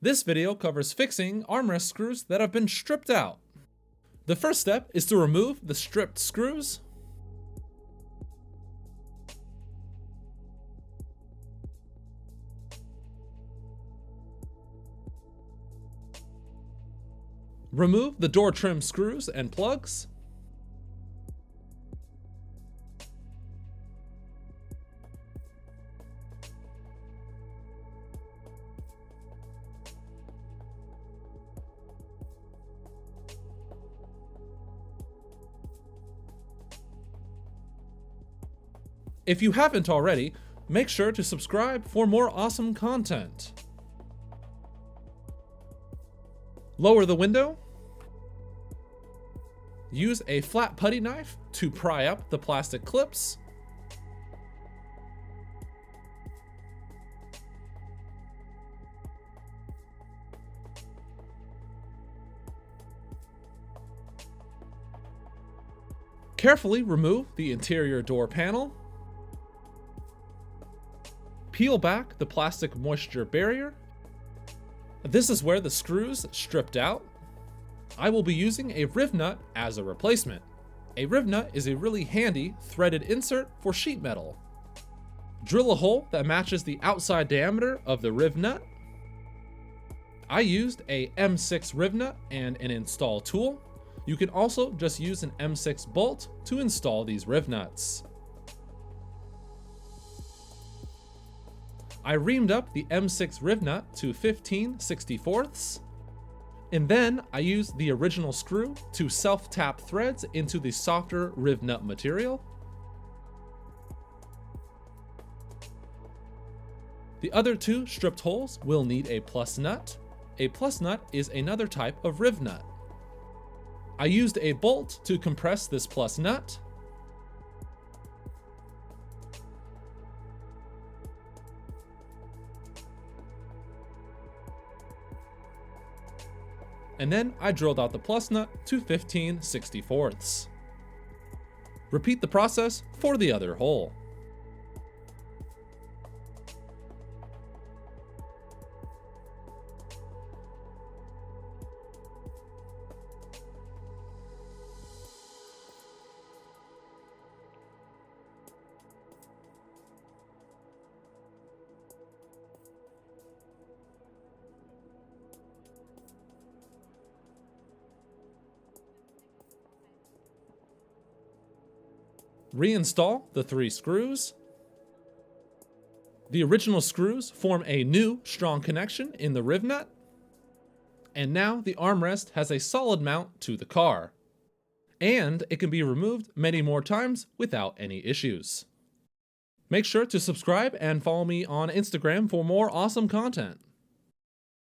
This video covers fixing armrest screws that have been stripped out. The first step is to remove the stripped screws. Remove the door trim screws and plugs. If you haven't already, make sure to subscribe for more awesome content. Lower the window. Use a flat putty knife to pry up the plastic clips. Carefully remove the interior door panel. Peel back the plastic moisture barrier. This is where the screws stripped out. I will be using a Rivnut as a replacement. A Rivnut is a really handy threaded insert for sheet metal. Drill a hole that matches the outside diameter of the Rivnut. I used a M6 Rivnut and an install tool. You can also just use an M6 bolt to install these Rivnuts. I reamed up the M6 Rivnut to 15/64ths, and then I used the original screw to self-tap threads into the softer Rivnut material. The other two stripped holes will need a plus nut. A plus nut is another type of Rivnut. I used a bolt to compress this plus nut. And then I drilled out the plus nut to 15/64ths. Repeat the process for the other hole. Reinstall the 3 screws. The original screws form a new strong connection in the Rivnut, and now the armrest has a solid mount to the car, and it can be removed many more times without any issues. Make sure to subscribe and follow me on Instagram for more awesome content.